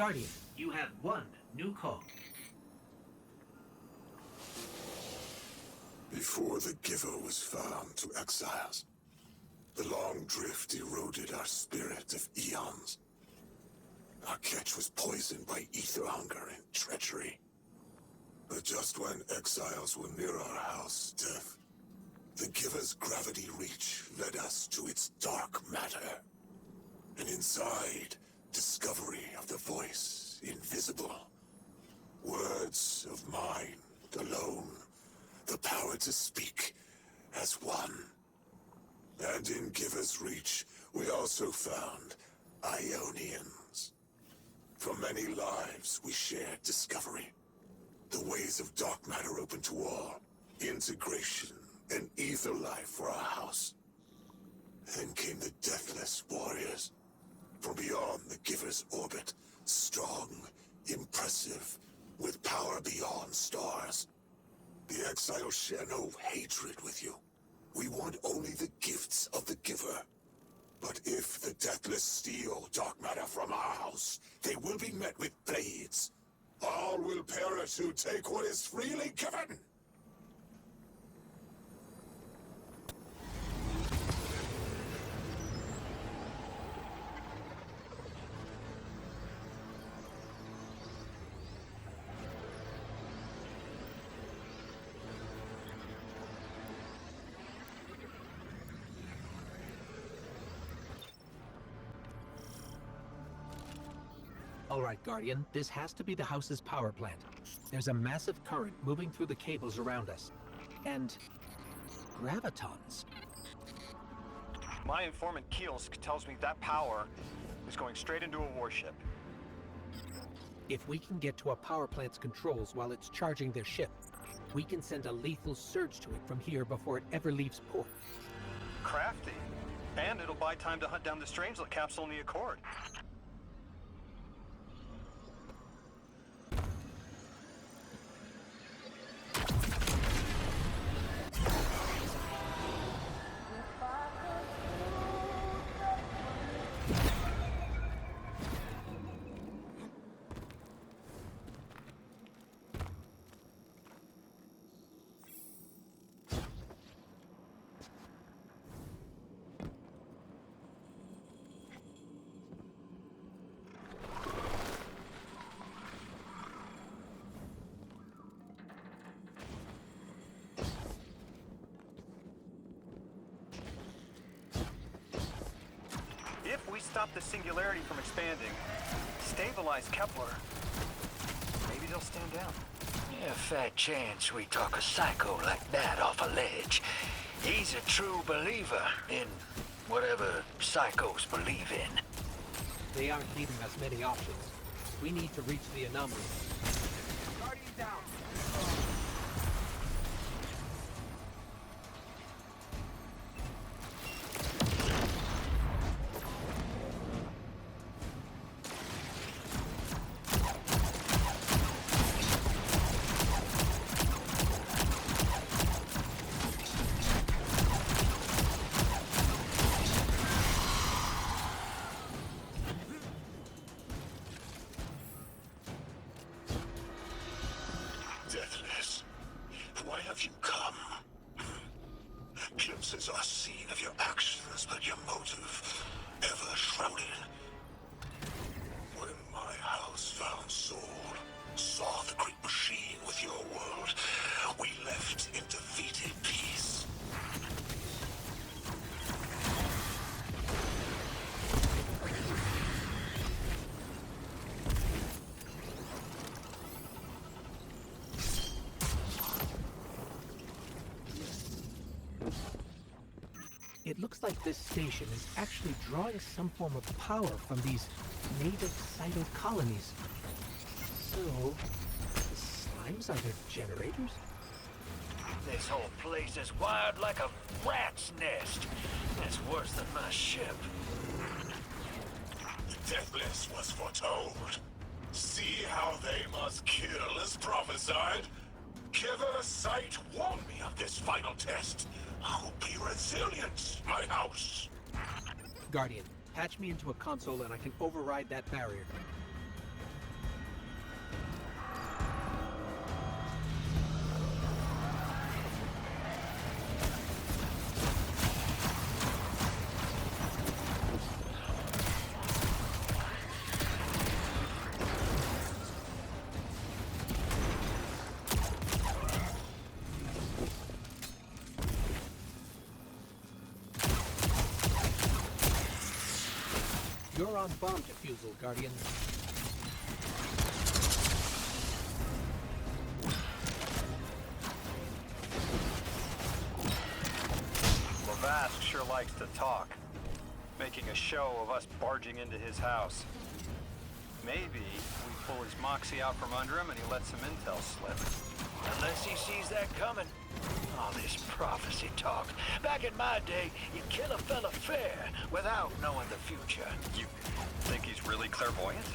Guardian, you have one new call. Before the Giver was found to exiles, the long drift eroded our spirit of eons. Our catch was poisoned by ether hunger and treachery. But just when exiles were near our house, death, the Giver's gravity reach led us to its dark matter. And inside, discovery of the voice invisible. Words of mind alone. The power to speak as one. And in Giver's reach, we also found Ionians. For many lives, we shared discovery. The ways of dark matter open to all. Integration and ether life for our house. Then came the Deathless Warriors. From beyond the Giver's orbit. Strong, impressive, with power beyond stars. The exiles share no hatred with you. We want only the gifts of the Giver. But if the Deathless steal dark matter from our house, they will be met with blades. All will perish who take what is freely given. Alright, Guardian, this has to be the house's power plant. There's a massive current moving through the cables around us. And gravitons. My informant Keelsk tells me that power is going straight into a warship. If we can get to a power plant's controls while it's charging their ship, we can send a lethal surge to it from here before it ever leaves port. Crafty. And it'll buy time to hunt down the Strangelet capsule in the Accord. If we stop the singularity from expanding, stabilize Kepler, maybe they'll stand down. Yeah, fat chance we talk a psycho like that off a ledge. He's a true believer in whatever psychos believe in. They aren't leaving us many options. We need to reach the anomaly. Guardian down! Deathless, why have you come? Glimpses are seen of your actions, but your motive ever shrouded. When my house found Soul, saw the great machine with your world, we left in defeated peace. It looks like this station is actually drawing some form of power from these native cyto colonies. So, the slimes are their generators? This whole place is wired like a rat's nest. It's worse than my ship. The Deathless was foretold. See how they must kill as prophesied? Giver Sight warned me of this final test. I'll be resilient, my house. Guardian, patch me into a console and I can override that barrier. You're on bomb defusal, Guardian. Lavask sure likes to talk, making a show of us barging into his house. Maybe we pull his moxie out from under him and he lets some intel slip. Unless he sees that coming. All this prophecy talk. Back in my day, you kill a fella fair without knowing the future. You think he's really clairvoyant?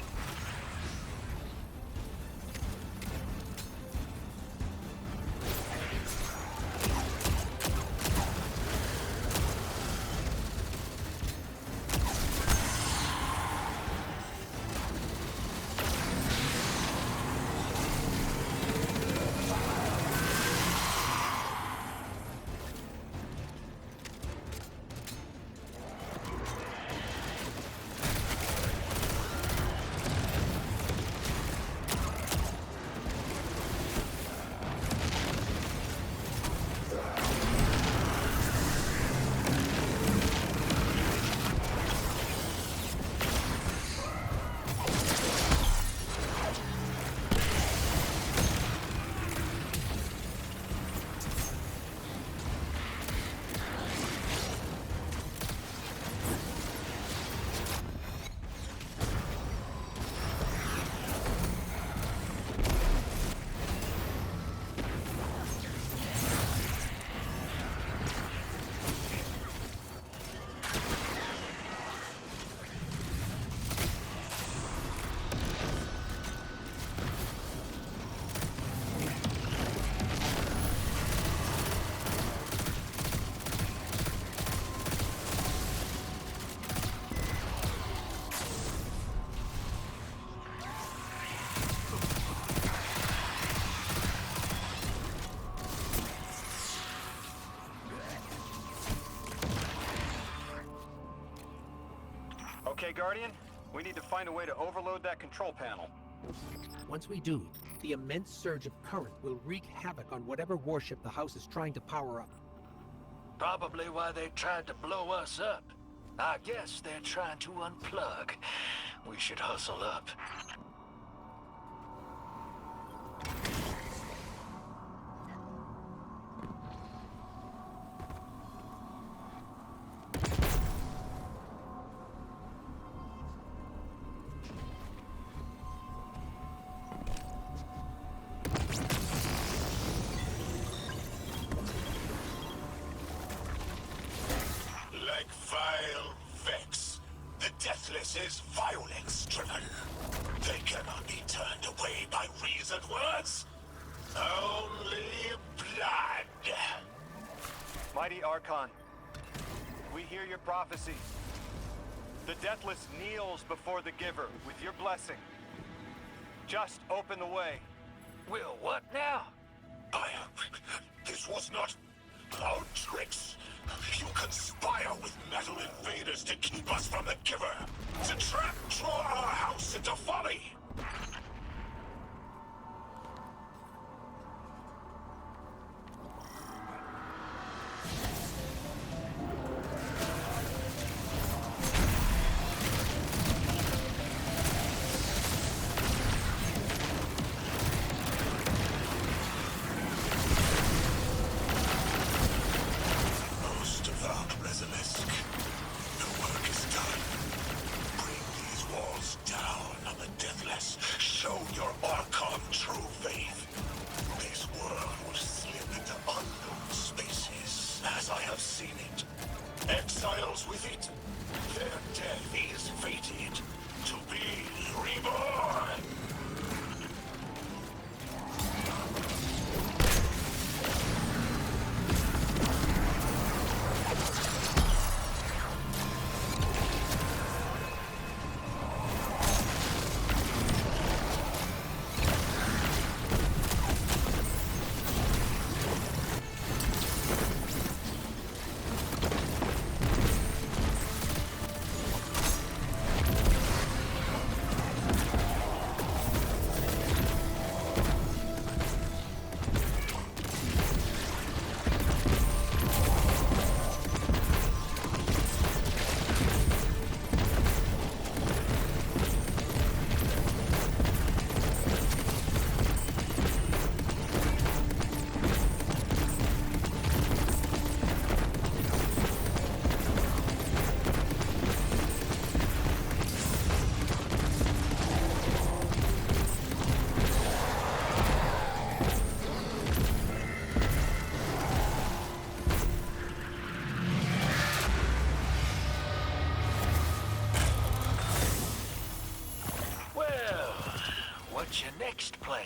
Okay, Guardian, we need to find a way to overload that control panel. Once we do, the immense surge of current will wreak havoc on whatever warship the house is trying to power up. Probably why they tried to blow us up. I guess they're trying to unplug. We should hustle up. Like vile Vex, the Deathless is violence-driven. They cannot be turned away by reasoned words. Only blood. Mighty Archon, we hear your prophecy. The Deathless kneels before the Giver with your blessing. Just open the way. Will what now? This was not our tricks. You conspire with metal invaders to keep us from the Giver. To draw our house into folly. fixed plan.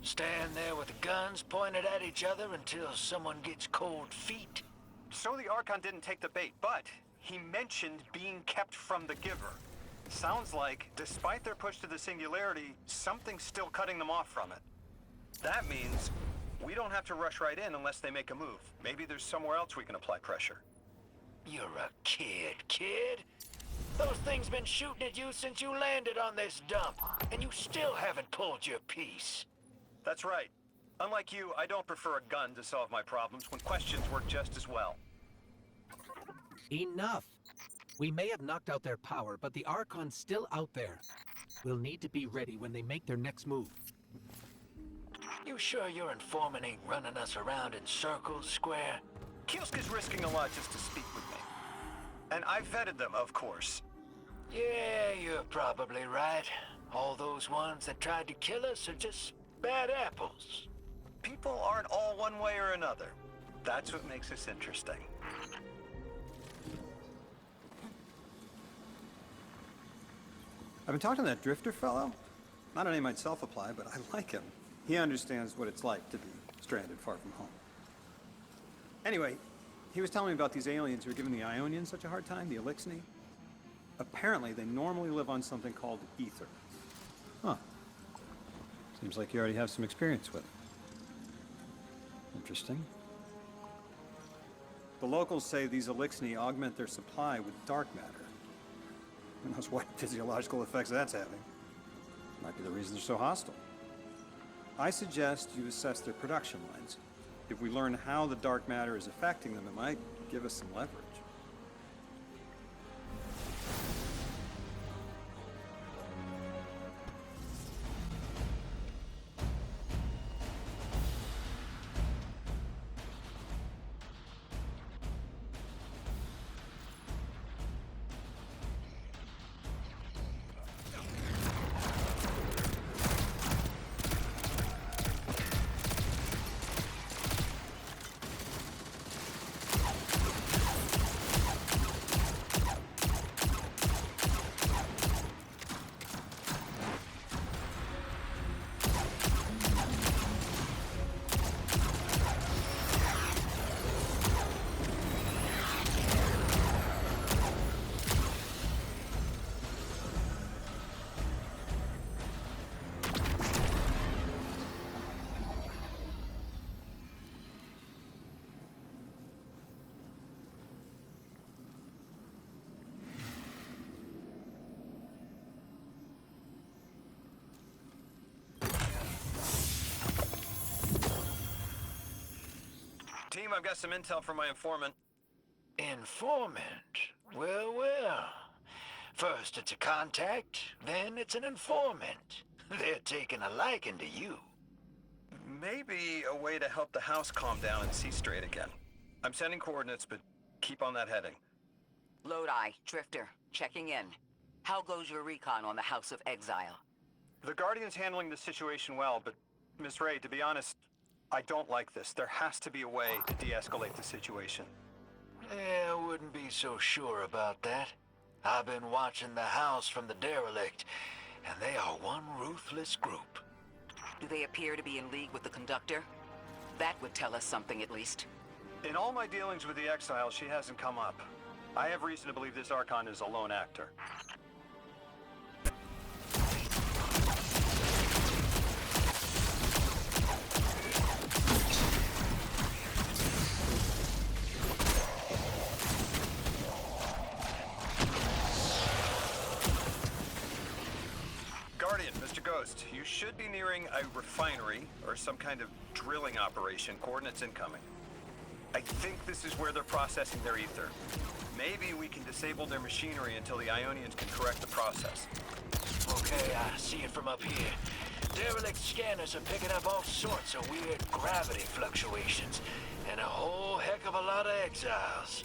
Stand there with the guns pointed at each other until someone gets cold feet. So the Archon didn't take the bait, but he mentioned being kept from the Giver. Sounds like, despite their push to the Singularity, something's still cutting them off from it. That means we don't have to rush right in unless they make a move. Maybe there's somewhere else we can apply pressure. You're a kid. Those things been shooting at you since you landed on this dump, and you still haven't pulled your piece. That's right. Unlike you, I don't prefer a gun to solve my problems when questions work just as well. Enough! We may have knocked out their power, but the Archon's still out there. We'll need to be ready when they make their next move. You sure your informant ain't running us around in circles, Square? Kielska's risking a lot just to speak with me. And I vetted them, of course. Yeah, you're probably right. All those ones that tried to kill us are just bad apples. People aren't all one way or another. That's what makes us interesting. I've been talking to that drifter fellow. Not a name I'd self-apply, but I like him. He understands what it's like to be stranded far from home. Anyway, he was telling me about these aliens who are giving the Ionians such a hard time, the Elixni. Apparently, they normally live on something called ether. Huh. Seems like you already have some experience with it. Interesting. The locals say these Elixni augment their supply with dark matter. Who knows what physiological effects that's having. Might be the reason they're so hostile. I suggest you assess their production lines. If we learn how the dark matter is affecting them, it might give us some leverage. Team, I've got some intel from my informant. Informant? Well. First it's a contact, then it's an informant. They're taking a liking to you. Maybe a way to help the house calm down and see straight again. I'm sending coordinates, but keep on that heading. Lodi, Drifter, checking in. How goes your recon on the House of Exile? The Guardian's handling the situation well, but Miss Ray, to be honest, I don't like this. There has to be a way to de-escalate the situation. I wouldn't be so sure about that. I've been watching the house from the derelict, and they are one ruthless group. Do they appear to be in league with the Conductor? That would tell us something at least. In all my dealings with the Exile, she hasn't come up. I have reason to believe this Archon is a lone actor. Guardian, Mr. Ghost, you should be nearing a refinery or some kind of drilling operation. Coordinates incoming. I think this is where they're processing their ether. Maybe we can disable their machinery until the Ionians can correct the process. Okay, I see it from up here. Derelict scanners are picking up all sorts of weird gravity fluctuations, and a whole heck of a lot of exiles.